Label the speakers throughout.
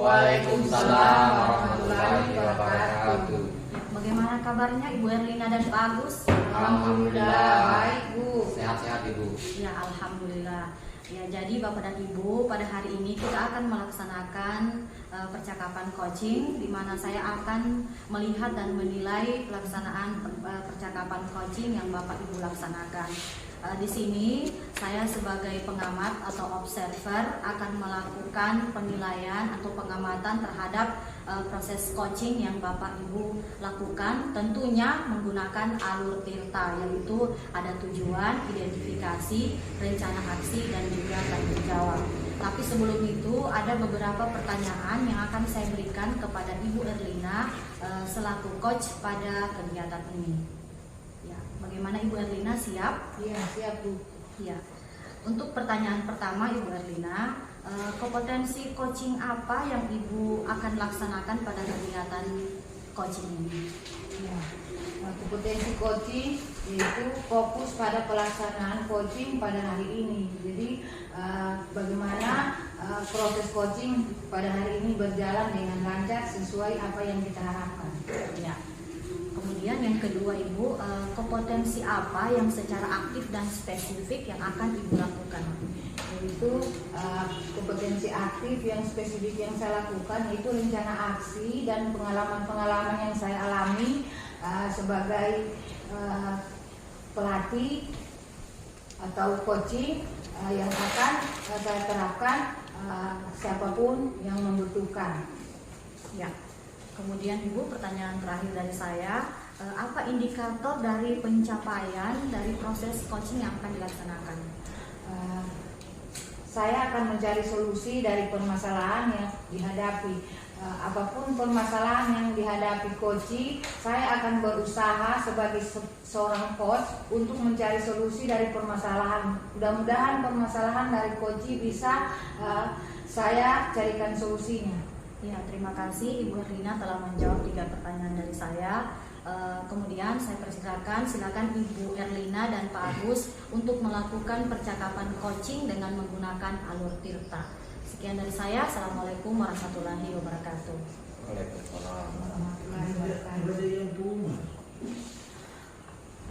Speaker 1: Waalaikumsalam warahmatullahi wabarakatuh.
Speaker 2: Bagaimana kabarnya Ibu Erlina dan Pak Agus?
Speaker 1: Alhamdulillah
Speaker 2: baik Bu.
Speaker 1: Sehat-sehat Ibu.
Speaker 2: Ya alhamdulillah. Ya jadi Bapak dan Ibu, pada hari ini kita akan melaksanakan percakapan coaching, di mana saya akan melihat dan menilai pelaksanaan percakapan coaching yang Bapak Ibu laksanakan. Di sini saya sebagai pengamat atau observer akan melakukan penilaian atau pengamatan terhadap proses coaching yang Bapak Ibu lakukan, tentunya menggunakan alur TIRTA, yaitu ada tujuan, identifikasi, rencana aksi, dan juga tanggung jawab. Tapi sebelum itu ada beberapa pertanyaan yang akan saya berikan kepada Ibu Erlina selaku coach pada kegiatan ini. Ya, bagaimana Ibu Erlina, siap?
Speaker 3: Iya, siap Bu.
Speaker 2: Ya. Untuk pertanyaan pertama Ibu Erlina, kompetensi coaching apa yang Ibu akan laksanakan pada kegiatan coaching ini?
Speaker 3: Ya. Kompetensi coaching yaitu fokus pada pelaksanaan coaching pada hari ini. Jadi bagaimana proses coaching pada hari ini berjalan dengan lancar sesuai apa yang kita harapkan.
Speaker 2: Ya. Kemudian yang kedua Ibu, kompetensi apa yang secara aktif dan spesifik yang akan Ibu lakukan?
Speaker 3: Yaitu kompetensi aktif yang spesifik yang saya lakukan yaitu rencana aksi dan pengalaman-pengalaman yang saya alami sebagai pelatih atau coaching yang akan saya terapkan siapapun yang membutuhkan.
Speaker 2: Ya. Kemudian Ibu, pertanyaan terakhir dari saya, apa indikator dari pencapaian dari proses coaching yang akan dilaksanakan?
Speaker 3: Saya akan mencari solusi dari permasalahan yang dihadapi. Apapun permasalahan yang dihadapi coaching, saya akan berusaha sebagai seorang coach untuk mencari solusi dari permasalahan. Mudah-mudahan permasalahan dari coaching bisa saya carikan solusinya.
Speaker 2: Ya, terima kasih Ibu Erlina telah menjawab 3 pertanyaan dari saya. Kemudian saya silakan Ibu Erlina dan Pak Agus untuk melakukan percakapan coaching dengan menggunakan alur TIRTA. Sekian dari saya. Assalamualaikum warahmatullahi wabarakatuh.
Speaker 1: Waalaikumsalam.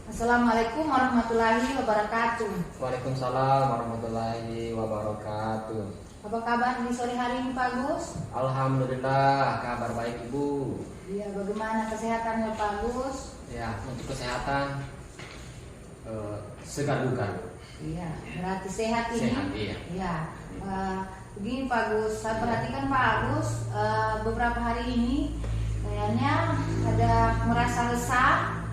Speaker 3: Assalamualaikum warahmatullahi wabarakatuh.
Speaker 1: Waalaikumsalam warahmatullahi wabarakatuh.
Speaker 3: Apa kabar di sore hari ini Pak Gus?
Speaker 1: Alhamdulillah kabar baik Ibu.
Speaker 3: Iya, bagaimana kesehatannya Pak Gus?
Speaker 1: Ya, untuk kesehatan segar bugar.
Speaker 3: Iya, berarti sehat ini.
Speaker 1: Sehat, iya.
Speaker 3: Iya. Begini Pak Gus, saya perhatikan Pak Agus beberapa hari ini kayaknya ada merasa resah.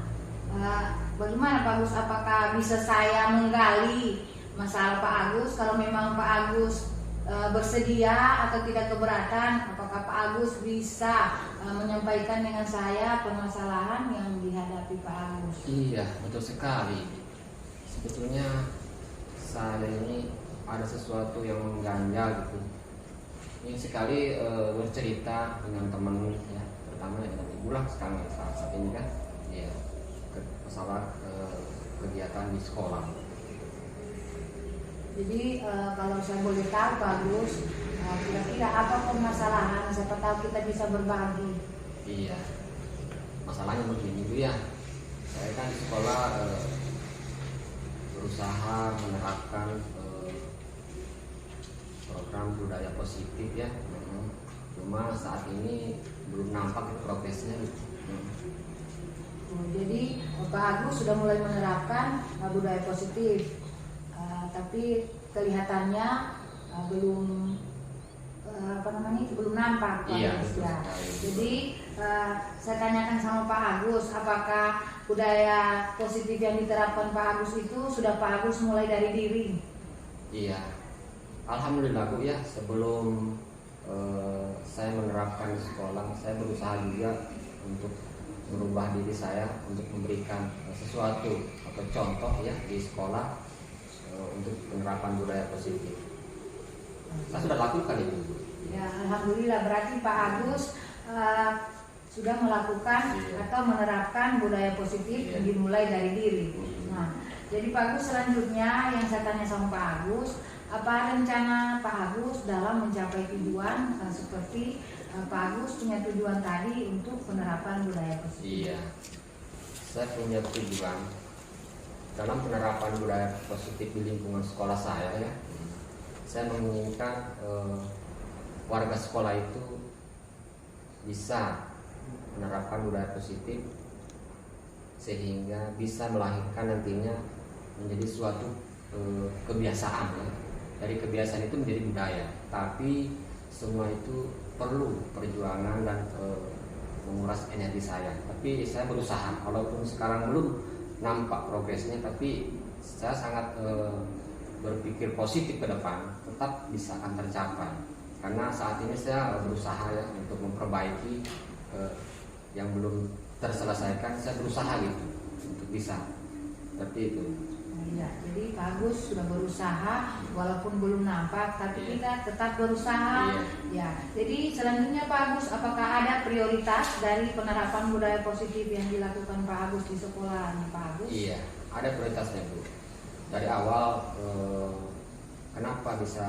Speaker 3: Bagaimana Pak Agus? Apakah bisa saya menggali masalah Pak Agus? Kalau memang Pak Agus bersedia atau tidak keberatan, apakah Pak Agus bisa menyampaikan dengan saya permasalahan yang dihadapi Pak Agus?
Speaker 1: Iya, betul sekali. Sebetulnya saya ini ada sesuatu yang mengganjal gitu. Ingin sekali bercerita dengan teman ya, pertama dengan Ibu lah sekarang saat ini kan, ya, masalah kegiatan di sekolah.
Speaker 3: Jadi kalau saya boleh tahu Pak Agus, kira-kira apa permasalahan? Siapa tahu kita bisa berbagi.
Speaker 1: Iya, masalahnya begini Bu ya. Saya kan di sekolah berusaha menerapkan program budaya positif ya. Cuma saat ini belum nampak progresnya.
Speaker 3: Jadi Pak Agus sudah mulai menerapkan budaya positif. Tapi kelihatannya belum belum nampak Pak
Speaker 1: Iya,
Speaker 3: Agus ya.
Speaker 1: sekali.
Speaker 3: Jadi saya tanyakan sama Pak Agus, apakah budaya positif yang diterapkan Pak Agus itu sudah Pak Agus mulai dari diri?
Speaker 1: Iya, alhamdulillah Bu ya. Sebelum saya menerapkan di sekolah, saya berusaha juga untuk merubah diri saya untuk memberikan sesuatu atau contoh ya di sekolah untuk penerapan budaya positif. Saya sudah lakukan itu.
Speaker 3: Ya, alhamdulillah, berarti Pak Agus sudah melakukan atau menerapkan budaya positif dimulai dari diri. Nah, jadi Pak Agus, selanjutnya yang saya tanya sama Pak Agus, apa rencana Pak Agus dalam mencapai tujuan seperti Pak Agus punya tujuan tadi untuk penerapan budaya positif?
Speaker 1: Iya, saya punya tujuan dalam penerapan budaya positif di lingkungan sekolah saya ya. Saya menginginkan warga sekolah itu bisa menerapkan budaya positif sehingga bisa melahirkan nantinya menjadi suatu kebiasaan ya. Dari kebiasaan itu menjadi budaya, tapi semua itu perlu perjuangan dan menguras energi saya. Tapi saya berusaha, walaupun sekarang belum nampak progresnya, tapi saya sangat berpikir positif ke depan, tetap bisa akan tercapai. Karena saat ini saya berusaha ya untuk memperbaiki yang belum terselesaikan, saya berusaha gitu untuk bisa seperti itu.
Speaker 3: Ya, jadi Pak Agus sudah berusaha walaupun belum nampak, tapi kita tetap berusaha. Ya, jadi selanjutnya Pak Agus, apakah ada prioritas dari penerapan budaya positif yang dilakukan Pak Agus di sekolah Pak Agus?
Speaker 1: Iya, ada prioritasnya Bu. Dari awal kenapa bisa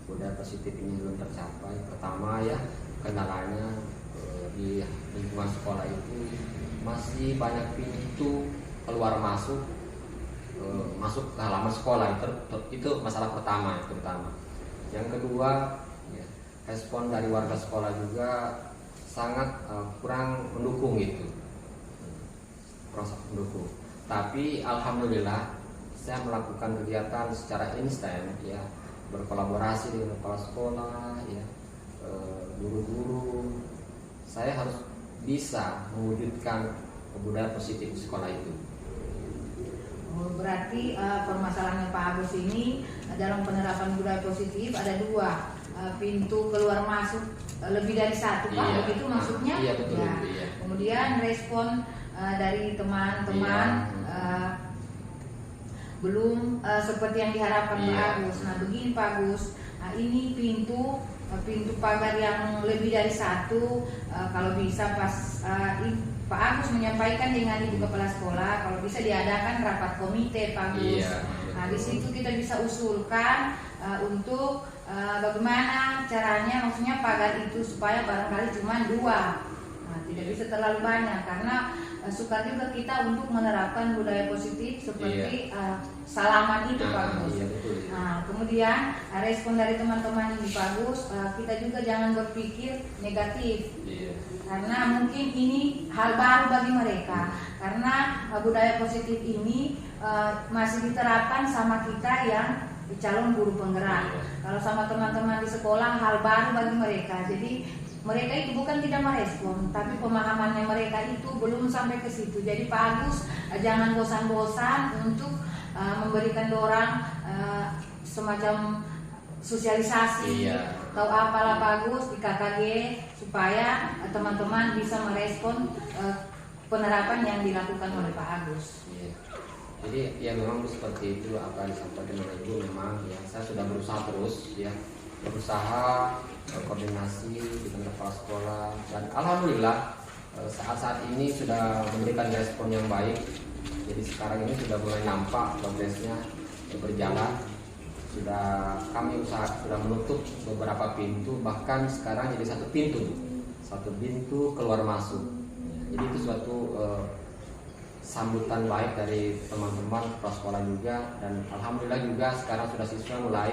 Speaker 1: budaya positif ini belum tercapai? Pertama ya, kendalanya di lingkungan sekolah itu masih banyak pintu keluar masuk ke halaman sekolah, itu masalah pertama terutama. Yang kedua ya, respon dari warga sekolah juga sangat kurang mendukung itu, mendukung. Tapi alhamdulillah saya melakukan kegiatan secara instan ya, berkolaborasi dengan kepala sekolah ya, guru-guru. Saya harus bisa mewujudkan budaya positif di sekolah itu.
Speaker 3: Berarti permasalahannya Pak Agus ini dalam penerapan budaya positif ada dua, pintu keluar masuk lebih dari satu Pak,
Speaker 1: iya,
Speaker 3: begitu maksudnya?
Speaker 1: Iya betul.
Speaker 3: Ya.
Speaker 1: Iya.
Speaker 3: Kemudian respon dari teman-teman belum seperti yang diharapkan Pak Agus. Nah begini Pak Agus, ini pintu pagar yang lebih dari satu, kalau bisa pas Pak Agus menyampaikan dengan Ibu Kepala Sekolah, kalau bisa diadakan rapat komite Pak Agus.
Speaker 1: Iya.
Speaker 3: Nah di situ kita bisa usulkan untuk bagaimana caranya, maksudnya pagar itu supaya barangkali cuma 2, nah, tidak bisa terlalu banyak, karena suka juga kita untuk menerapkan budaya positif seperti salaman itu Pak Agus.
Speaker 1: Iya, betul.
Speaker 3: Nah kemudian respon dari teman-teman ini Pak Agus, kita juga jangan berpikir negatif.
Speaker 1: Iya.
Speaker 3: Karena mungkin ini hal baru bagi mereka, karena budaya positif ini masih diterapkan sama kita yang calon guru penggerak. Kalau sama teman-teman di sekolah hal baru bagi mereka, jadi mereka itu bukan tidak merespon, tapi pemahamannya mereka itu belum sampai ke situ. Jadi Pak Agus jangan bosan-bosan untuk memberikan dorang semacam sosialisasi atau apalah bagus di KKG supaya teman-teman bisa merespon penerapan yang dilakukan oleh Pak Agus.
Speaker 1: Iya. Jadi ya memang seperti itu apa yang disampaikan oleh Ibu, memang ya saya sudah berusaha terus ya, berusaha koordinasi dengan kepala sekolah, dan alhamdulillah saat-saat ini sudah memberikan respon yang baik. Jadi sekarang ini sudah mulai nampak progresnya berjalan. Kami sudah menutup beberapa pintu, bahkan sekarang jadi satu pintu keluar masuk. Jadi itu suatu sambutan baik dari teman-teman kepala sekolah juga, dan alhamdulillah juga sekarang sudah siswa mulai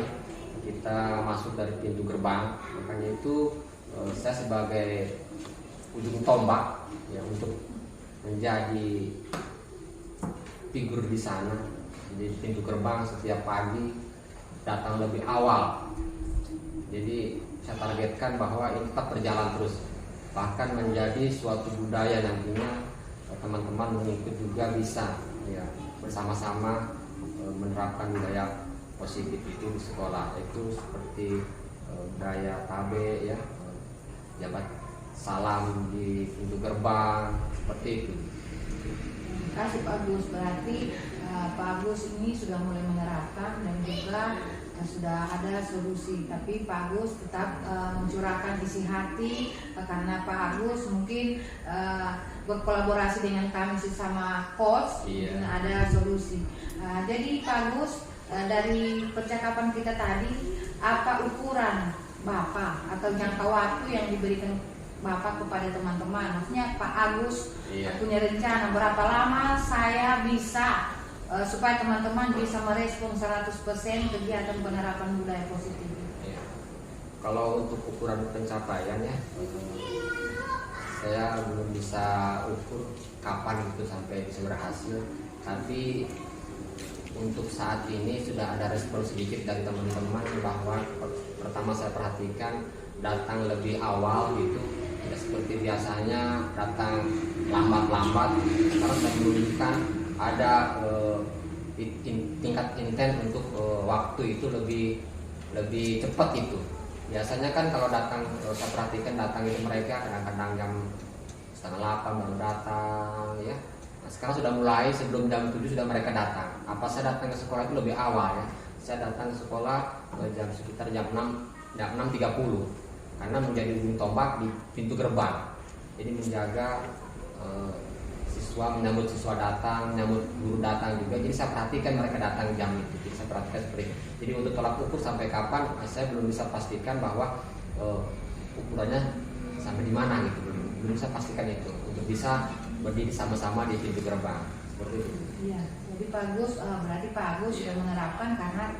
Speaker 1: kita masuk dari pintu gerbang. Makanya itu saya sebagai ujung tombak ya untuk menjadi figur di sana. Jadi pintu gerbang setiap pagi datang lebih awal. Jadi saya targetkan bahwa ini tetap berjalan terus, bahkan menjadi suatu budaya nantinya teman-teman mengikut juga bisa ya, bersama-sama menerapkan budaya positif itu di sekolah, itu seperti budaya tabe ya, jabat salam di pintu gerbang, seperti itu.
Speaker 3: Terima kasih Pak Agus. Berarti Pak Agus ini sudah mulai menerapkan dan juga sudah ada solusi, tapi Pak Agus tetap mencurahkan isi hati karena Pak Agus mungkin berkolaborasi dengan kami sesama coach dan ada solusi. Jadi Pak Agus dari percakapan kita tadi, apa ukuran Bapak atau jangka waktu yang diberikan Bapak kepada teman-teman? Maksudnya Pak Agus punya rencana berapa lama saya bisa supaya teman-teman bisa merespon 100% kegiatan penerapan budaya positif.
Speaker 1: Kalau untuk ukuran pencapaian ya, saya belum bisa ukur kapan itu sampai bisa berhasil. Tapi untuk saat ini sudah ada respon sedikit dari teman-teman bahwa pertama saya perhatikan datang lebih awal gitu, tidak seperti biasanya datang lambat-lambat. Sekarang saya menunjukkan ada tingkat intent untuk waktu itu lebih cepat itu. Biasanya kan kalau datang, saya perhatikan datang itu mereka kadang-kadang jam 7:30 baru datang ya. Nah, sekarang sudah mulai sebelum jam 7 sudah mereka datang. Apa saya datang ke sekolah itu lebih awal ya. Saya datang ke sekolah sekitar jam 6.30 karena menjadi ujung tombak di pintu gerbang. Jadi menjaga siswa, menyambut siswa datang, menyambut guru datang juga. Jadi saya perhatikan mereka datang jam itu. Jadi saya perhatikan seperti itu. Jadi untuk tolak ukur sampai kapan saya belum bisa pastikan bahwa ukurannya sampai di mana gitu. Belum bisa pastikan itu untuk bisa berdiri sama-sama di pintu gerbang seperti itu.
Speaker 3: Iya, jadi Pak Agus, berarti Pak Agus sudah menerapkan karena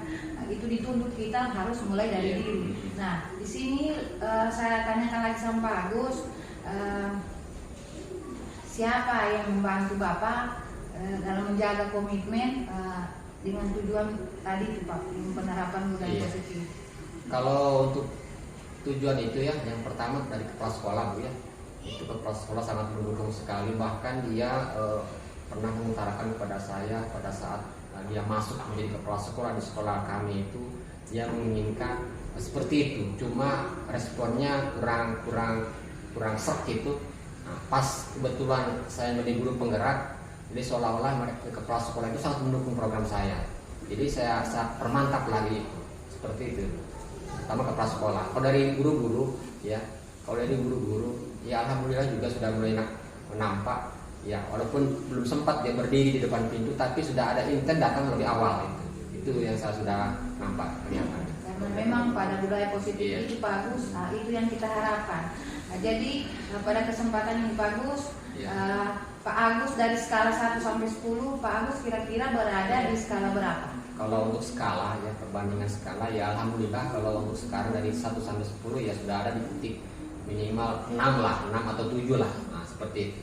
Speaker 3: itu dituntut kita harus mulai dari diri. Nah, di sini saya tanyakan lagi sama Pak Agus, siapa yang membantu Bapak dalam menjaga komitmen dengan tujuan tadi itu Pak, penerapan budaya positif?
Speaker 1: Kalau untuk tujuan itu ya, yang pertama dari kepala sekolah Bu ya. Itu kepala sekolah sangat mendukung sekali, bahkan dia pernah mengutarakan kepada saya pada saat dia masuk menjadi kepala sekolah di sekolah kami itu, dia menginginkan seperti itu, cuma responnya kurang serk gitu. Nah, pas kebetulan saya menjadi guru penggerak, jadi seolah-olah mereka kepala sekolah itu sangat mendukung program saya, jadi saya permantap lagi itu seperti itu, pertama kepala sekolah. Kalau dari guru-guru ya, ya alhamdulillah juga sudah mulai nampak ya, walaupun belum sempat dia berdiri di depan pintu, tapi sudah ada intent datang lebih awal itu yang saya sudah nampak kelihatan.
Speaker 3: Karena memang pada budaya positif itu Pak Agus, itu yang kita harapkan. Nah, jadi pada kesempatan ini Pak Agus, Pak Agus dari skala 1 sampai 10, Pak Agus kira-kira berada di skala berapa?
Speaker 1: Kalau untuk skala ya, perbandingan skala ya alhamdulillah kalau untuk sekarang dari 1 sampai 10 ya sudah ada di titik minimal 6 atau 7 lah. Nah, seperti itu.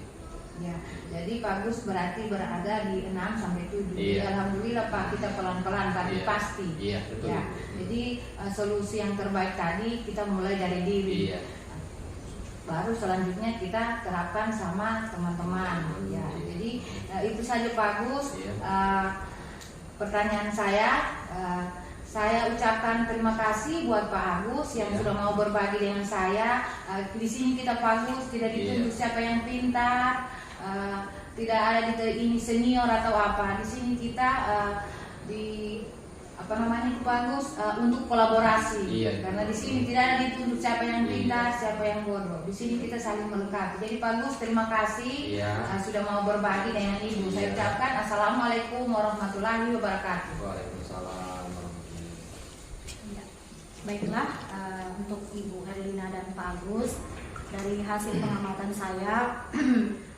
Speaker 3: Ya, jadi Pak Agus berarti berada di 6 sampai 7. Jadi alhamdulillah Pak, kita pelan-pelan tapi pasti.
Speaker 1: Iya, betul.
Speaker 3: Ya, jadi solusi yang terbaik tadi kita mulai dari diri. Baru selanjutnya kita terapkan sama teman-teman. Ya, jadi itu saja Pak Agus. Pertanyaan saya ucapkan terima kasih buat Pak Agus yang sudah mau berbagi dengan saya. Di sini kita Pak Agus tidak dituntut siapa yang pintar, tidak ada ini senior atau apa. Di sini kita Pak Agus untuk kolaborasi. Karena di sini tidak ada dituntut siapa yang pintar, siapa yang bodoh. Di sini kita saling melengkapi. Jadi Pak Agus terima kasih sudah mau berbagi dengan Ibu. Saya ucapkan Assalamualaikum warahmatullahi wabarakatuh.
Speaker 1: Waalaikumsalam.
Speaker 2: Baiklah, untuk Ibu Herlina dan Pak Agus, dari hasil pengamatan saya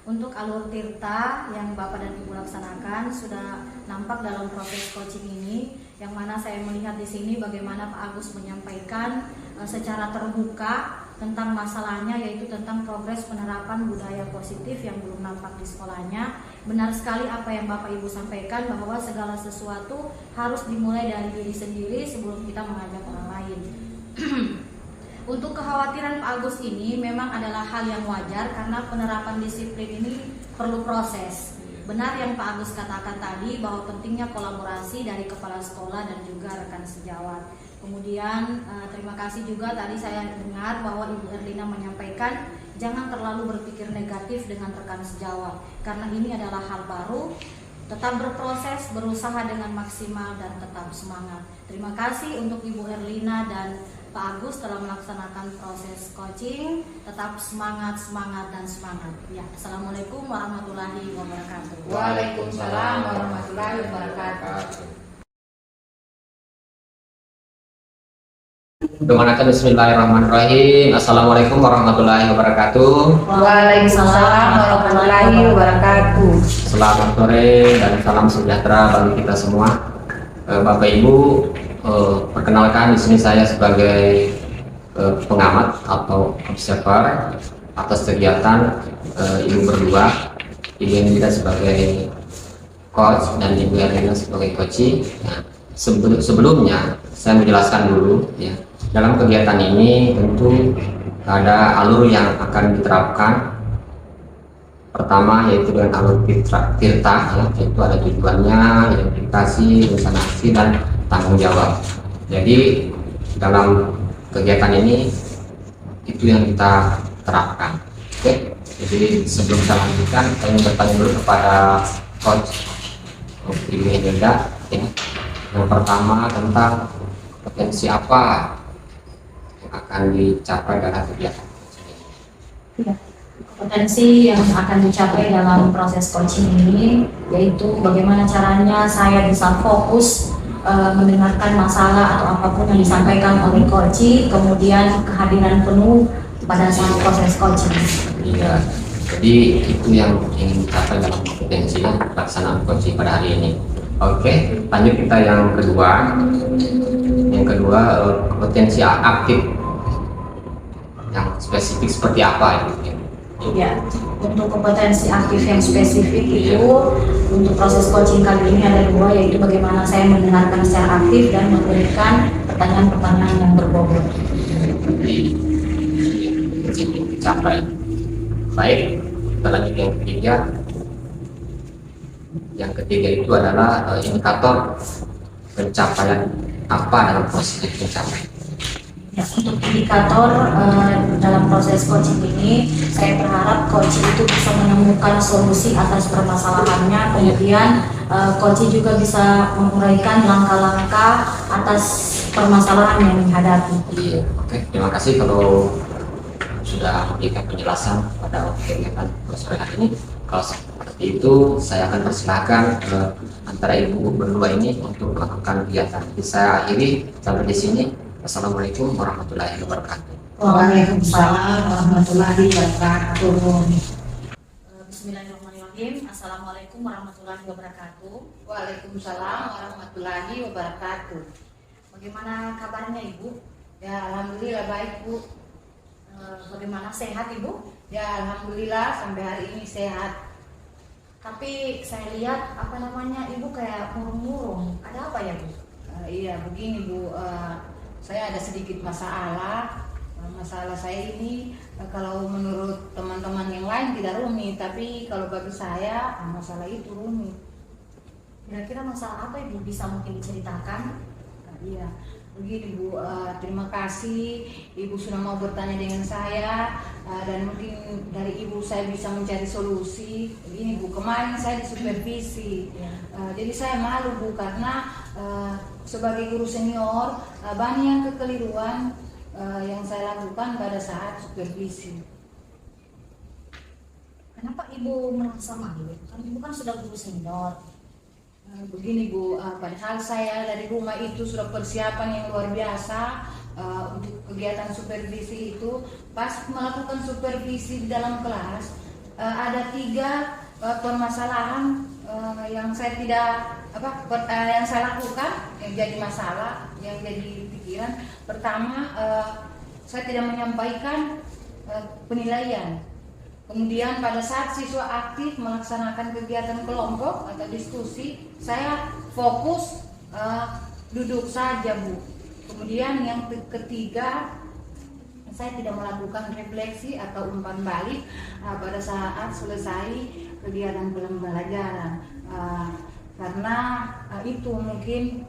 Speaker 2: untuk alur tirta yang Bapak dan Ibu laksanakan sudah nampak dalam proses coaching ini, yang mana saya melihat di sini bagaimana Pak Agus menyampaikan secara terbuka tentang masalahnya, yaitu tentang progres penerapan budaya positif yang belum nampak di sekolahnya. Benar sekali apa yang Bapak Ibu sampaikan, bahwa segala sesuatu harus dimulai dari diri sendiri sebelum kita mengajak orang lain. Untuk kekhawatiran Pak Agus ini memang adalah hal yang wajar, karena penerapan disiplin ini perlu proses. Benar yang Pak Agus katakan tadi, bahwa pentingnya kolaborasi dari kepala sekolah dan juga rekan sejawat. Kemudian terima kasih juga tadi saya dengar bahwa Ibu Herlina menyampaikan jangan terlalu berpikir negatif dengan rekan sejawat, karena ini adalah hal baru. Tetap berproses, berusaha dengan maksimal dan tetap semangat. Terima kasih untuk Ibu Herlina dan Pak Agus telah melaksanakan proses coaching. Tetap semangat, dan semangat. Ya, Assalamualaikum warahmatullahi wabarakatuh.
Speaker 3: Waalaikumsalam warahmatullahi wabarakatuh.
Speaker 1: Perkenalkan, bismillahirrahmanirrahim. Assalamualaikum warahmatullahi wabarakatuh.
Speaker 3: Waalaikumsalam warahmatullahi wabarakatuh.
Speaker 1: Selamat sore dan salam sejahtera bagi kita semua. Bapak Ibu, perkenalkan di sini saya sebagai pengamat atau observer atas kegiatan Ibu berdua, Ibu Elina sebagai coach dan Ibu Elina sebagai coaching. Nah, sebelumnya saya menjelaskan dulu ya. Dalam kegiatan ini tentu ada alur yang akan diterapkan. Pertama yaitu dengan alur tirta ya, yaitu ada tujuannya, identifikasi, rencana aksi, dan tanggung jawab. Jadi dalam kegiatan ini itu yang kita terapkan. Oke, jadi sebelum saya lanjutkan, saya ingin bertanya dulu kepada coach Ibu Elina ya. Yang pertama tentang potensi apa akan dicapai dalam kegiatan
Speaker 2: Ya. Potensi yang akan dicapai dalam proses coaching ini yaitu bagaimana caranya saya bisa fokus mendengarkan masalah atau apapun yang disampaikan oleh coach, kemudian kehadiran penuh pada saat proses coaching.
Speaker 1: Iya, jadi itu yang ingin dicapai dalam kompetensinya pelaksanaan coaching pada hari ini. Oke, lanjut kita yang kedua. Yang kedua, kompetensi aktif yang spesifik seperti apa itu?
Speaker 2: Ya, untuk kompetensi aktif yang spesifik itu untuk proses coaching kali ini ada dua, yaitu bagaimana saya mendengarkan secara aktif dan memberikan pertanyaan-pertanyaan yang berbobot.
Speaker 1: Jadi dicapai. Baik, kita lanjut yang ketiga. Yang ketiga itu adalah indikator pencapaian apa dalam proses pencapaian.
Speaker 2: Ya, untuk indikator dalam proses coaching ini, saya berharap coach itu bisa menemukan solusi atas permasalahannya, kemudian coach juga bisa menguraikan langkah-langkah atas permasalahan yang dihadapi.
Speaker 1: Iya, oke. Terima kasih kalau sudah memberikan penjelasan pada kegiatan sore hari ini. Kalau seperti itu, saya akan persilahkan antara ibu berdua ini untuk melakukan kegiatan. Jadi saya akhiri sampai di sini. Assalamualaikum warahmatullahi wabarakatuh.
Speaker 3: Waalaikumsalam warahmatullahi wabarakatuh.
Speaker 2: Bismillahirrahmanirrahim. Assalamualaikum warahmatullahi wabarakatuh.
Speaker 3: Waalaikumsalam warahmatullahi wabarakatuh.
Speaker 2: Bagaimana kabarnya Ibu?
Speaker 3: Ya, alhamdulillah baik, Bu.
Speaker 2: Bagaimana, sehat Ibu?
Speaker 3: Ya, alhamdulillah sampai hari ini sehat.
Speaker 2: Tapi saya lihat Ibu kayak murung-murung. Ada apa ya Bu?
Speaker 3: Iya, begini Bu. Saya ada sedikit masalah. Masalah saya ini kalau menurut teman-teman yang lain tidak rumit, tapi kalau bagi saya masalah itu rumit.
Speaker 2: Kira-kira masalah apa Ibu, bisa mungkin diceritakan?
Speaker 3: Iya, begini Bu, terima kasih Ibu sudah mau bertanya dengan saya, dan mungkin dari Ibu saya bisa mencari solusi. Begini Bu, kemarin saya disupervisi, jadi saya malu Bu karena sebagai guru senior banyak kekeliruan yang saya lakukan pada saat supervisi.
Speaker 2: Kenapa Ibu merasa malu? Kan Ibu kan sudah guru senior.
Speaker 3: Begini Bu, padahal saya dari rumah itu sudah persiapan yang luar biasa untuk kegiatan supervisi itu. Pas melakukan supervisi di dalam kelas, ada 3 permasalahan yang saya yang saya lakukan yang jadi masalah, yang jadi pikiran. Pertama, saya tidak menyampaikan penilaian. Kemudian pada saat siswa aktif melaksanakan kegiatan kelompok atau diskusi, saya fokus duduk saja Bu. Kemudian yang ketiga, saya tidak melakukan refleksi atau umpan balik pada saat selesai kegiatan pembelajaran, karena itu mungkin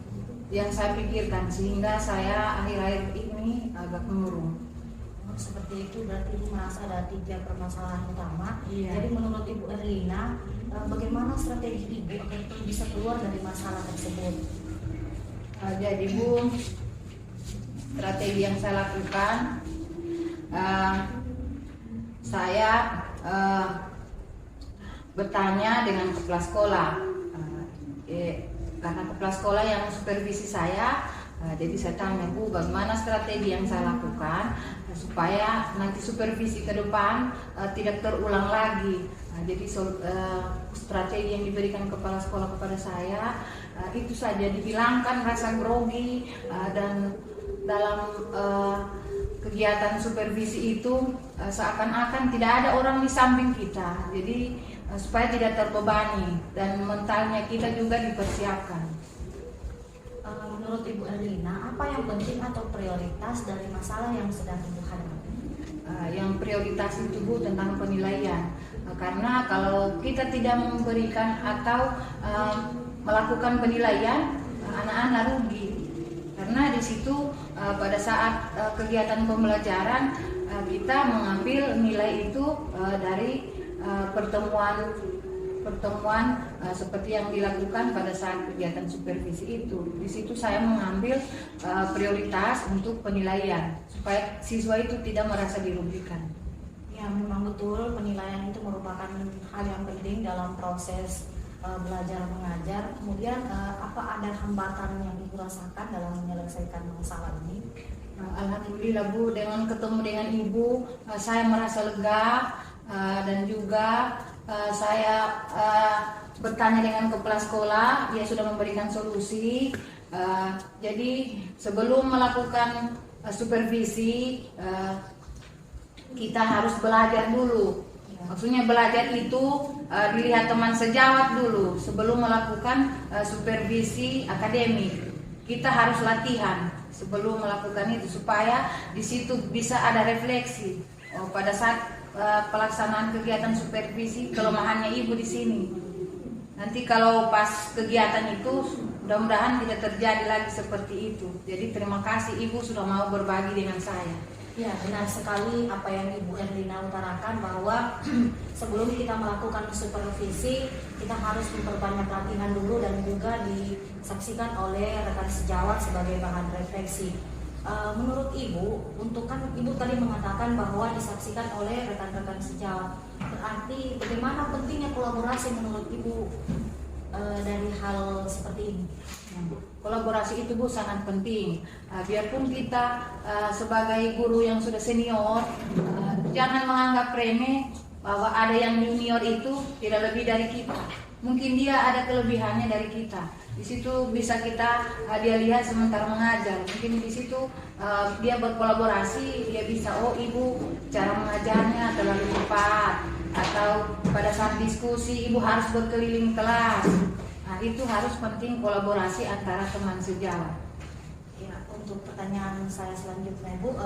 Speaker 3: yang saya pikirkan sehingga saya akhir-akhir ini agak murung.
Speaker 2: Seperti itu, berarti Ibu merasa ada 3 permasalahan utama.
Speaker 3: Iya.
Speaker 2: Jadi menurut Ibu Erlina, bagaimana strategi Ibu agar bisa keluar dari masalah tersebut?
Speaker 3: Jadi Bu, strategi yang saya lakukan, saya bertanya dengan kepala sekolah, karena kepala sekolah yang supervisi saya Jadi saya tanya, Bu, bagaimana strategi yang saya lakukan supaya nanti supervisi ke depan tidak terulang lagi. Jadi strategi yang diberikan kepala sekolah kepada saya itu saja, dihilangkan rasa grogi dan dalam kegiatan supervisi itu seakan-akan tidak ada orang di samping kita. Jadi supaya tidak terbebani dan mentalnya kita juga dipersiapkan.
Speaker 2: Menurut Ibu Erlina, apa yang penting atau prioritas dari masalah yang sedang Ibu hadapi?
Speaker 3: Yang prioritas itu, Bu, tentang penilaian. Karena kalau kita tidak memberikan atau melakukan penilaian, anak-anak rugi. Karena di situ pada saat kegiatan pembelajaran kita mengambil nilai itu dari pertemuan seperti yang dilakukan pada saat kegiatan supervisi itu. Di situ saya mengambil prioritas untuk penilaian supaya siswa itu tidak merasa dirugikan.
Speaker 2: Ya, memang betul penilaian itu merupakan hal yang penting dalam proses belajar mengajar. Kemudian apa ada hambatan yang Ibu rasakan dalam menyelesaikan masalah ini?
Speaker 3: Alhamdulillah, Bu, dengan ketemu dengan Ibu saya merasa lega dan juga saya bertanya dengan kepala sekolah, dia sudah memberikan solusi. Jadi sebelum melakukan supervisi kita harus belajar dulu. Maksudnya belajar itu dilihat teman sejawat dulu sebelum melakukan supervisi akademik. Kita harus latihan sebelum melakukan itu supaya di situ bisa ada refleksi. Pada saat pelaksanaan kegiatan supervisi, kelemahannya Ibu di sini. Nanti kalau pas kegiatan itu mudah-mudahan tidak terjadi lagi seperti itu. Jadi terima kasih Ibu sudah mau berbagi dengan saya.
Speaker 2: Ya, benar sekali apa yang Ibu Erlina utarakan, bahwa sebelum kita melakukan supervisi kita harus memperbanyak latihan dulu dan juga disaksikan oleh rekan sejawat sebagai bahan refleksi. Menurut Ibu, untuk kan Ibu tadi mengatakan bahwa disaksikan oleh rekan-rekan sejawat, berarti bagaimana pentingnya kolaborasi menurut Ibu dari hal seperti ini?
Speaker 3: Kolaborasi itu, Bu, sangat penting. Biarpun kita sebagai guru yang sudah senior, jangan menganggap remeh bahwa ada yang junior itu tidak lebih dari kita. Mungkin dia ada kelebihannya dari kita. Di situ bisa dia lihat sementara mengajar. Mungkin di situ dia berkolaborasi, dia bisa, oh Ibu cara mengajarnya terlalu cepat, atau pada saat diskusi Ibu harus berkeliling kelas. Nah, itu harus penting kolaborasi antara teman sejawat.
Speaker 2: Ya, untuk pertanyaan saya selanjutnya, Bu,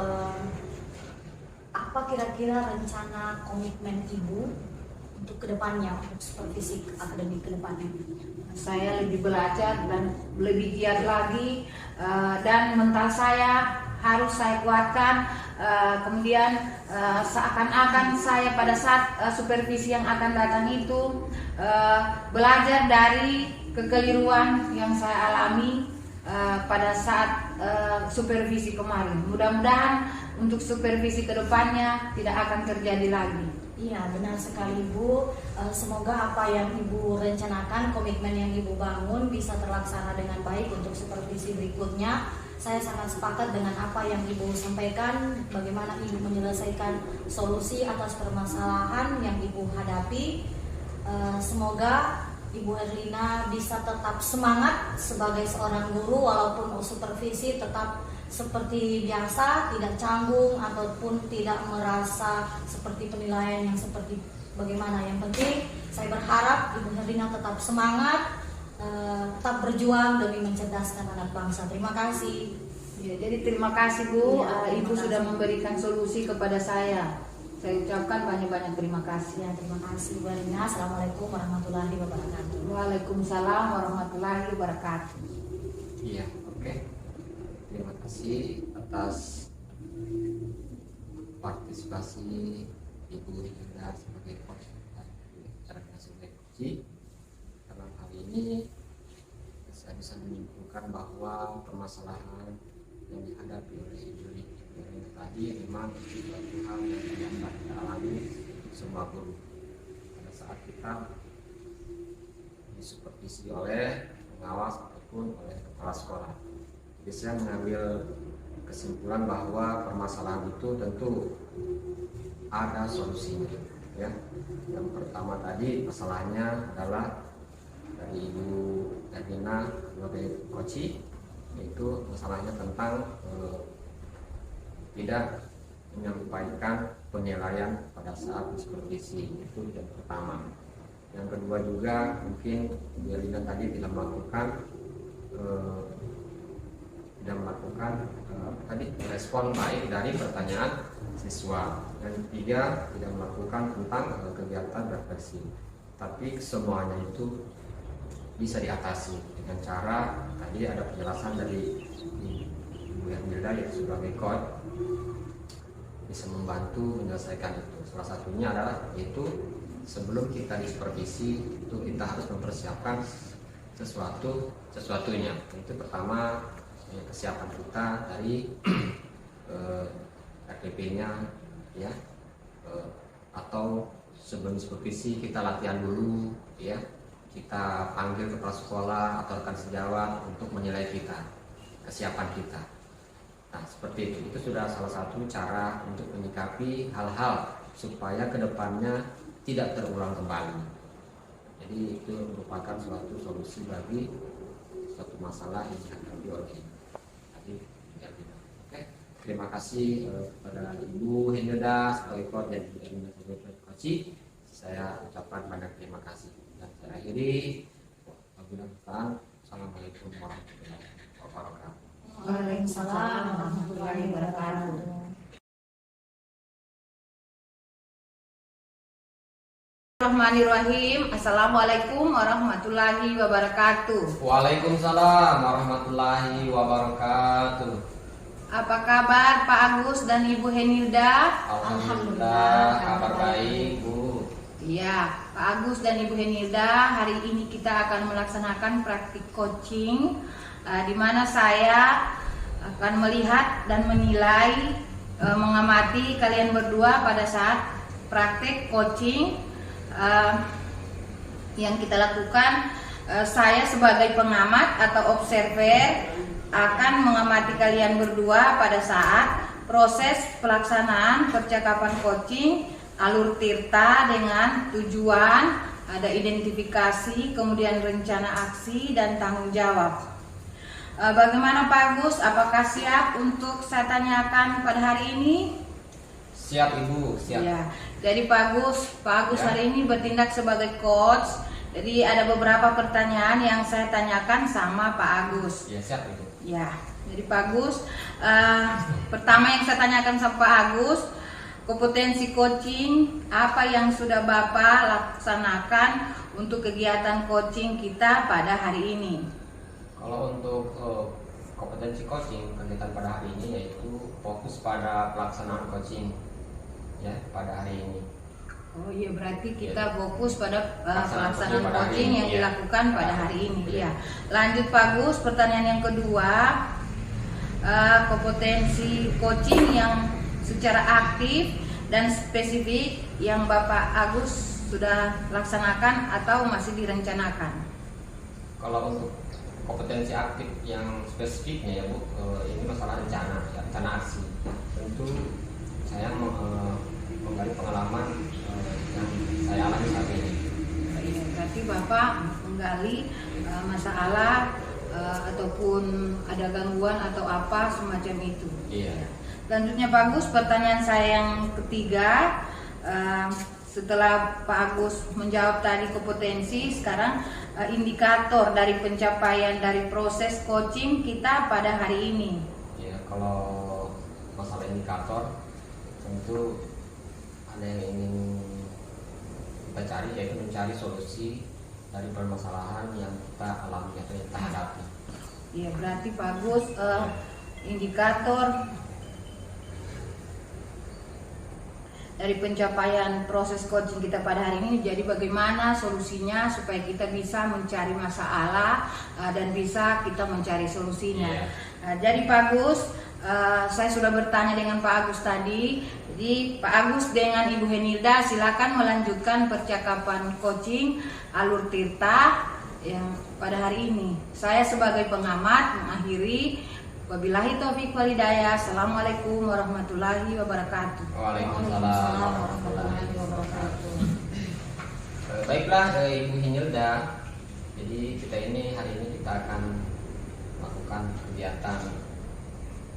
Speaker 2: apa kira-kira rencana komitmen Ibu untuk kedepannya, untuk supervisi akademik kedepannya?
Speaker 3: Saya lebih belajar dan lebih giat lagi, dan mental saya harus saya kuatkan. Kemudian seakan-akan saya pada saat supervisi yang akan datang itu belajar dari kekeliruan yang saya alami pada saat supervisi kemarin. Mudah-mudahan untuk supervisi kedepannya tidak akan terjadi lagi.
Speaker 2: Iya, benar sekali Bu. Semoga apa yang Ibu rencanakan, komitmen yang Ibu bangun bisa terlaksana dengan baik untuk supervisi berikutnya. Saya sangat sepakat dengan apa yang Ibu sampaikan, bagaimana Ibu menyelesaikan solusi atas permasalahan yang Ibu hadapi. Semoga Ibu Erlina bisa tetap semangat sebagai seorang guru, walaupun supervisi tetap seperti biasa, tidak canggung ataupun tidak merasa seperti penilaian yang seperti bagaimana. Yang penting saya berharap Ibu Erlina tetap semangat, tetap berjuang demi mencerdaskan anak bangsa. Terima kasih.
Speaker 3: Ya, jadi terima kasih Bu,
Speaker 2: Ya,
Speaker 3: Ibu
Speaker 2: terima
Speaker 3: sudah
Speaker 2: kasih.
Speaker 3: memberikan solusi kepada saya. Saya ucapkan banyak-banyak terima kasih.
Speaker 2: Ya, terima kasih Bu Erlina. Assalamualaikum warahmatullahi wabarakatuh.
Speaker 3: Waalaikumsalam warahmatullahi wabarakatuh.
Speaker 1: Iya, oke. Terima kasih atas partisipasi Ibu Hilda sebagai konsultan cara nasional ekonomi. Dalam hal ini saya bisa menyimpulkan bahwa permasalahan yang dihadapi oleh Ibu Hilda tadi memang suatu hal yang dapat dialami semua guru pada saat kita disupervisi oleh pengawas ataupun oleh kepala sekolah. Jadi saya mengambil kesimpulan bahwa permasalahan itu tentu ada solusinya, ya. Yang pertama tadi masalahnya adalah dari Ibu Erlina sebagai coach, yaitu masalahnya tentang tidak menyampaikan penilaian pada saat supervisi. Itu yang pertama. Yang kedua juga mungkin Bu Erlina tadi tidak melakukan tadi respon baik dari pertanyaan siswa. Yang ketiga, tidak melakukan tentang kegiatan refleksi. Tapi semuanya itu bisa diatasi dengan cara tadi ada penjelasan dari Ibu Hermilda yang sebagai coach bisa membantu menyelesaikan itu. Salah satunya adalah yaitu sebelum kita disupervisi itu kita harus mempersiapkan sesuatunya. Itu pertama kesiapan kita dari RPP-nya, ya, atau sebelum supervisi kita latihan dulu, ya, kita panggil kepala sekolah atau rekan sejawat untuk menilai kita, kesiapan kita. Nah seperti itu sudah salah satu cara untuk menyikapi hal-hal supaya kedepannya tidak terulang kembali. Jadi itu merupakan suatu solusi bagi suatu masalah yang dihadapi oleh tadi. Oke, terima kasih kepada Ibu Hermilda sebagai coach dan Ibu Hermilda sebagai coach. Saya ucapkan banyak terima kasih dan saya akhiri. Assalamualaikum warahmatullahi wabarakatuh.
Speaker 3: Waalaikumsalam warahmatullahi wabarakatuh. Bismillahirrahmanirrahim. Assalamualaikum warahmatullahi wabarakatuh.
Speaker 1: Waalaikumsalam warahmatullahi wabarakatuh.
Speaker 3: Apa kabar Pak Agus dan Ibu Hermilda?
Speaker 1: Alhamdulillah, kabar baik Bu.
Speaker 3: Iya, Pak Agus dan Ibu Hermilda, hari ini kita akan melaksanakan praktik coaching di mana saya akan melihat dan menilai, mengamati kalian berdua pada saat praktik coaching yang kita lakukan. Saya sebagai pengamat atau observer akan mengamati kalian berdua pada saat proses pelaksanaan percakapan coaching alur tirta dengan tujuan, ada identifikasi, kemudian rencana aksi dan tanggung jawab. Bagaimana Pak Agus? Apakah siap untuk saya tanyakan pada hari ini?
Speaker 1: Siap Ibu, siap.
Speaker 3: Ya, jadi Pak Agus
Speaker 1: Ya.
Speaker 3: hari ini bertindak sebagai coach. Jadi ada beberapa pertanyaan yang saya tanyakan sama Pak Agus.
Speaker 1: Ya, siap Ibu.
Speaker 3: Ya, jadi Pak Agus, pertama yang saya tanyakan sama Pak Agus, kompetensi coaching apa yang sudah Bapak laksanakan untuk kegiatan coaching kita pada hari ini?
Speaker 1: Kalau untuk kompetensi coaching kegiatan pada hari ini yaitu fokus pada pelaksanaan coaching, ya, pada hari ini.
Speaker 3: Oh iya, berarti kita fokus pada pelaksanaan
Speaker 1: pada
Speaker 3: coaching
Speaker 1: hari
Speaker 3: yang
Speaker 1: ini, ya.
Speaker 3: dilakukan pada hari ini.
Speaker 1: Iya.
Speaker 3: Ya. Lanjut Pak Agus, pertanyaan yang kedua, kompetensi coaching yang secara aktif dan spesifik yang Bapak Agus sudah laksanakan atau masih direncanakan?
Speaker 1: Kalau untuk kompetensi aktif yang spesifiknya ya Bu, ini masalah rencana, ya, rencana aksi. Tentu saya menggali pengalaman yang saya alami saat ini.
Speaker 3: Iya, berarti Bapak menggali masalah ataupun ada gangguan atau apa semacam itu.
Speaker 1: Iya.
Speaker 3: Selanjutnya Pak Agus, pertanyaan saya yang ketiga, setelah Pak Agus menjawab tadi kompetensi, sekarang indikator dari pencapaian dari proses coaching kita pada hari ini.
Speaker 1: Ya, kalau masalah indikator tentu ada yang ingin kita cari, yaitu mencari solusi dari permasalahan yang kita alami atau yang kita hadapi.
Speaker 3: Ya, berarti Pak Agus, indikator dari pencapaian proses coaching kita pada hari ini, jadi bagaimana solusinya supaya kita bisa mencari masalah dan bisa kita mencari solusinya. Jadi Pak Agus, saya sudah bertanya dengan Pak Agus tadi. Jadi Pak Agus dengan Ibu Hermilda silakan melanjutkan percakapan coaching alur tirta yang pada hari ini. Saya sebagai pengamat mengakhiri Wabillahi taufiq wal hidayah. Assalamualaikum warahmatullahi wabarakatuh.
Speaker 1: Waalaikumsalam warahmatullahi wabarakatuh. Baiklah Ibu Hinilda, jadi kita ini hari ini kita akan melakukan kegiatan,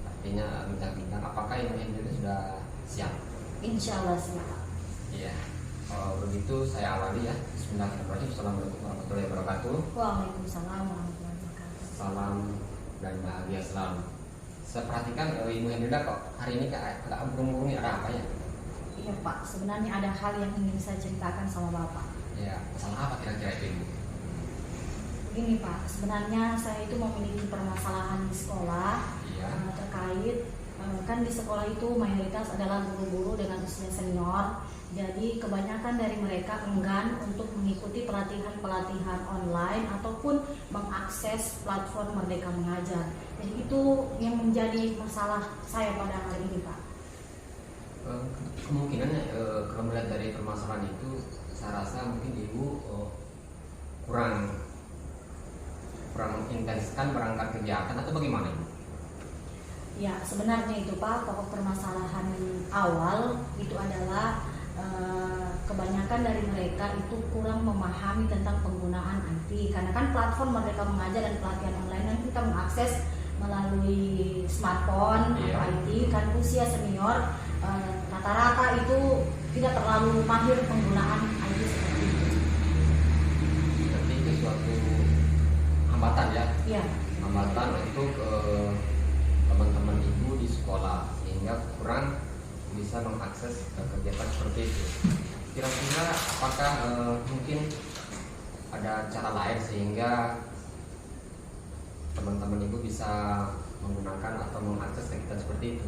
Speaker 1: artinya bincang-bincang. Apakah Ibu Hinilda sudah siap?
Speaker 2: Insya Allah siap.
Speaker 1: Iya. Kalau begitu saya awali ya. Bismillahirrahmanirrahim. Assalamualaikum warahmatullahi wabarakatuh.
Speaker 2: Waalaikumsalam warahmatullahi wabarakatuh.
Speaker 1: Salam dan bahagia selalu. Saya perhatikan Ibu Hinilda kok hari ini agak murung-murung, ada apa ya?
Speaker 2: Iya Pak, sebenarnya ada hal yang ingin saya ceritakan sama Bapak.
Speaker 1: Ya, masalah apa kira-kira itu Ibu?
Speaker 2: Begini Pak, sebenarnya saya itu memiliki permasalahan di sekolah.
Speaker 1: Iya.
Speaker 2: Terkait kan di sekolah itu mayoritas adalah guru-guru dengan usia senior. Jadi kebanyakan dari mereka enggan untuk mengikuti pelatihan-pelatihan online ataupun mengakses platform Merdeka Mengajar. Jadi itu yang menjadi masalah saya pada hari ini Pak.
Speaker 1: Kemungkinannya kalau melihat dari permasalahan itu, saya rasa mungkin Ibu kurang mengintenskan berangkat kegiatan atau bagaimana Ibu?
Speaker 2: Ya sebenarnya itu Pak, pokok permasalahan awal itu adalah kebanyakan dari mereka itu kurang memahami tentang penggunaan IT, karena kan platform Merdeka Mengajar dan pelatihan online yang kita mengakses melalui smartphone atau IT kan usia senior rata-rata itu tidak terlalu mahir penggunaan IT seperti itu.
Speaker 1: Berarti itu suatu hambatan ya?
Speaker 2: Iya.
Speaker 1: Hambatan untuk teman-teman Ibu di sekolah sehingga kurang bisa mengakses kegiatan seperti itu. Kira-kira apakah mungkin ada cara lain sehingga teman-teman Ibu bisa menggunakan atau mengakses kegiatan seperti itu?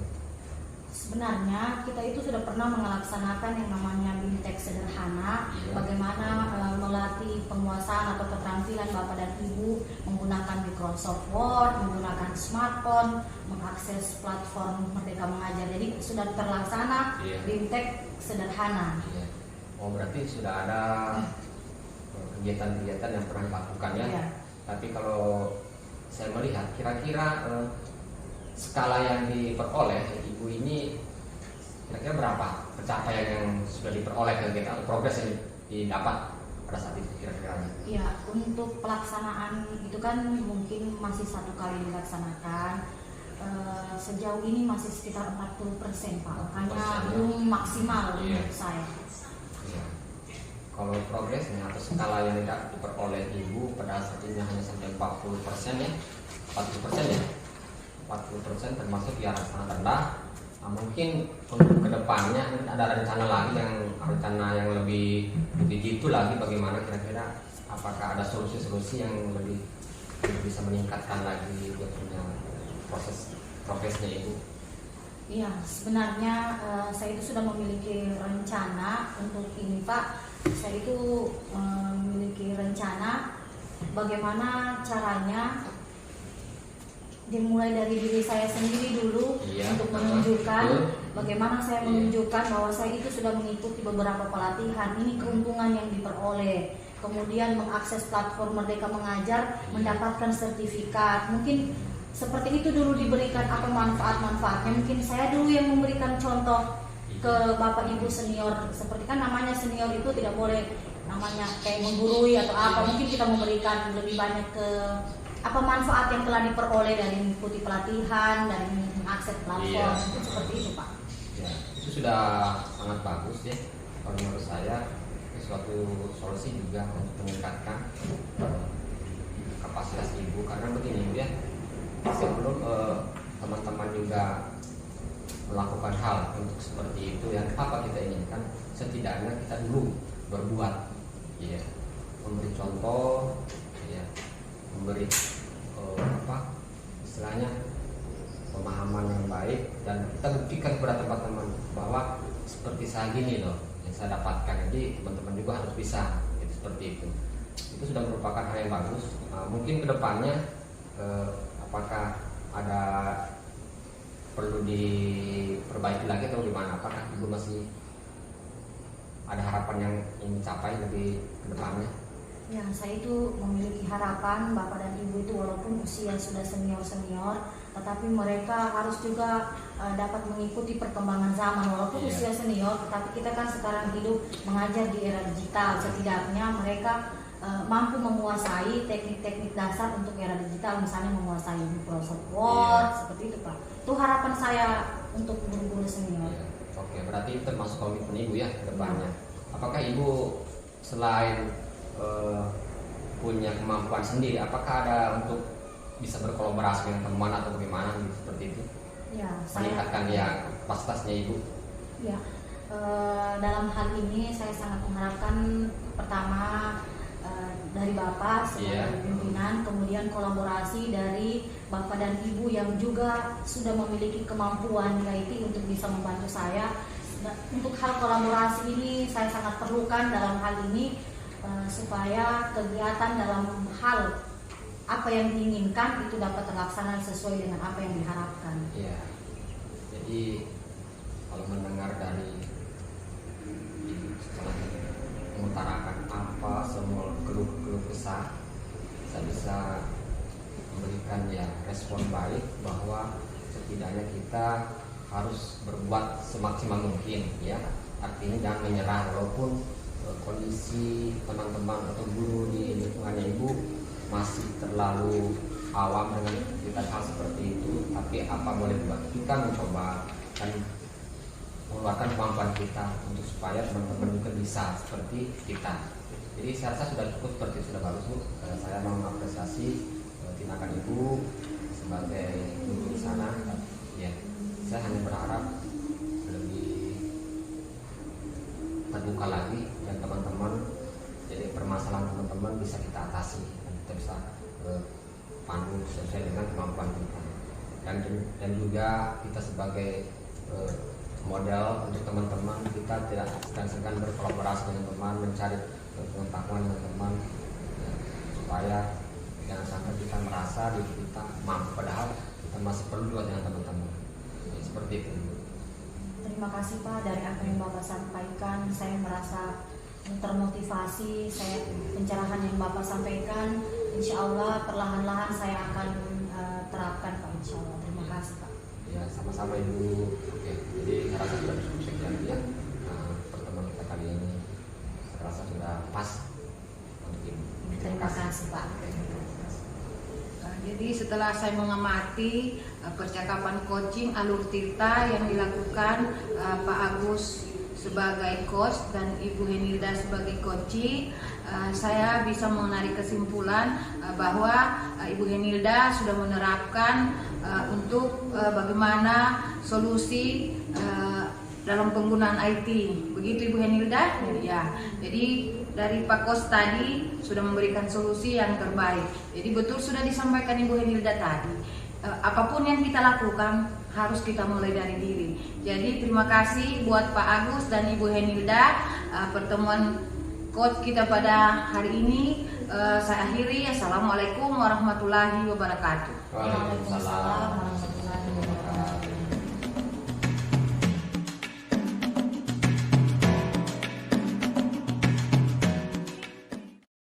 Speaker 2: Sebenarnya kita itu sudah pernah melaksanakan yang namanya BIMTEK sederhana, bagaimana melatih penguasaan atau keterampilan Bapak dan Ibu menggunakan Microsoft Word, menggunakan smartphone, mengakses platform Merdeka Mengajar. Jadi sudah terlaksana BIMTEK sederhana.
Speaker 1: Oh berarti sudah ada kegiatan-kegiatan yang pernah dilakukan ya? Tapi kalau saya melihat kira-kira skala yang diperoleh Ibu ini kira-kira berapa pencapaian yang sudah diperoleh kegiatan atau progres yang didapat pada saat itu kira-kiranya?
Speaker 2: Ya, untuk pelaksanaan itu kan mungkin masih 1 kali dilaksanakan. Sejauh ini masih sekitar 40% Pak, makanya belum maksimal menurut saya.
Speaker 1: Ya. Kalau progresnya atau skala yang tidak diperoleh Ibu pada saat ini hanya sampai 40% ya, 40% ya. 40% termasuk ya sangat rendah. Nah, mungkin untuk kedepannya ada rencana lagi yang lebih gitu lagi, bagaimana kira-kira apakah ada solusi-solusi yang lebih bisa meningkatkan lagi dia punya proses progresnya Ibu?
Speaker 2: Iya, sebenarnya saya itu sudah memiliki rencana untuk ini Pak. Saya itu memiliki rencana bagaimana caranya dimulai dari diri saya sendiri dulu untuk menunjukkan bagaimana saya menunjukkan bahwa saya itu sudah mengikuti beberapa pelatihan. Ini keuntungan yang diperoleh. Kemudian mengakses platform Merdeka Mengajar, mendapatkan sertifikat. Mungkin seperti itu dulu diberikan apa manfaat-manfaatnya. Mungkin saya dulu yang memberikan contoh ke Bapak Ibu senior. Seperti kan namanya senior itu tidak boleh namanya kayak menggurui atau apa. Mungkin kita memberikan lebih banyak ke apa manfaat yang telah diperoleh dari mengikuti pelatihan, dari mengakses platform, itu seperti itu Pak.
Speaker 1: Ya, itu sudah sangat bagus ya. Kalau menurut saya suatu solusi juga untuk meningkatkan kapasitas Ibu, karena begini ya, sebelum teman-teman juga melakukan hal untuk seperti itu yang apa kita inginkan, setidaknya kita dulu berbuat, ya, memberi contoh, ya, memberi istilahnya pemahaman yang baik, dan kita buktikan kepada teman-teman bahwa seperti saya gini loh yang saya dapatkan, jadi teman-teman juga harus bisa gitu, seperti itu sudah merupakan hal yang bagus. Mungkin kedepannya apakah ada perlu diperbaiki lagi atau gimana, apakah Ibu masih ada harapan yang ingin dicapai lebih kedepannya?
Speaker 2: Ya, saya itu memiliki harapan Bapak dan Ibu itu walaupun usia sudah senior-senior, tetapi mereka harus juga dapat mengikuti perkembangan zaman. Walaupun
Speaker 1: Iya.
Speaker 2: usia senior, tetapi kita kan sekarang hidup mengajar di era digital. Setidaknya mereka mampu menguasai teknik-teknik dasar untuk era digital, misalnya menguasai Microsoft Word, seperti itu Pak. Itu harapan saya untuk guru-guru senior.
Speaker 1: Iya. Oke, berarti itu termasuk komitmen Ibu ya ke depannya. Apakah Ibu selain punya kemampuan sendiri, apakah ada untuk bisa berkolaborasi dengan teman atau bagaimana gitu, seperti itu?
Speaker 2: Ya, saya
Speaker 1: Meningkatkan ya kapasitasnya Ibu.
Speaker 2: Ya, dalam hal ini saya sangat mengharapkan pertama dari Bapak sebagai
Speaker 1: Iya.
Speaker 2: pimpinan, kemudian kolaborasi dari Bapak dan Ibu yang juga sudah memiliki kemampuan di IT untuk bisa membantu saya. Nah, untuk hal kolaborasi ini saya sangat perlukan dalam hal ini supaya kegiatan dalam hal apa yang diinginkan itu dapat terlaksana sesuai dengan apa yang diharapkan.
Speaker 1: Iya. Jadi kalau mendengar dari Ibu setelah mengutarakan apa semua keluh kesah, saya bisa memberikan ya respon baik bahwa setidaknya kita harus berbuat semaksimal mungkin ya. Artinya jangan menyerah walaupun kondisi teman-teman atau guru di lingkungannya Ibu masih terlalu awam dengan cerita hal seperti itu, tapi apa boleh buat kita mencoba dan mengeluarkan kemampuan kita untuk supaya teman-teman juga bisa seperti kita. Jadi saya rasa sudah cukup, seperti itu sudah bagus Bu. Saya mengapresiasi tindakan Ibu sebagai guru di sana. Ya, saya hanya berharap lebih terbuka lagi dan teman-teman, jadi permasalahan teman-teman bisa kita atasi dan kita bisa pandu sesuai dengan kemampuan kita, dan juga kita sebagai model untuk teman-teman, kita tidak segan-segan berkolaborasi dengan teman, mencari pengetahuan dengan teman ya, supaya jangan sampai kita merasa diri kita mampu padahal kita masih perlu juga dengan teman-teman ya, seperti itu.
Speaker 2: Terima kasih Pak, dari apa yang Bapak sampaikan saya merasa termotivasi. Saya pencerahan yang Bapak sampaikan insya Allah perlahan-lahan saya akan terapkan Pak, insya Allah. Terima kasih Pak.
Speaker 1: Ya, sama-sama Ibu. Oke, jadi saya rasa sudah cukup sekian ya pertemuan kita kali ini. Saya rasa sudah pas untuk Ibu.
Speaker 2: Terima kasih Pak.
Speaker 3: Jadi setelah saya mengamati percakapan coaching alur Tirta yang dilakukan Pak Agus sebagai coach dan Ibu Henilda sebagai coaching, saya bisa menarik kesimpulan bahwa Ibu Henilda sudah menerapkan untuk bagaimana solusi dalam penggunaan IT. Begitu Ibu Henilda? Ya. Jadi dari Pak Kos tadi sudah memberikan solusi yang terbaik. Jadi betul sudah disampaikan Ibu Henilda tadi. Apapun yang kita lakukan harus kita mulai dari diri. Jadi terima kasih buat Pak Agus dan Ibu Henilda. Pertemuan coach kita pada hari ini saya akhiri. Assalamualaikum warahmatullahi wabarakatuh.
Speaker 1: Waalaikumsalam.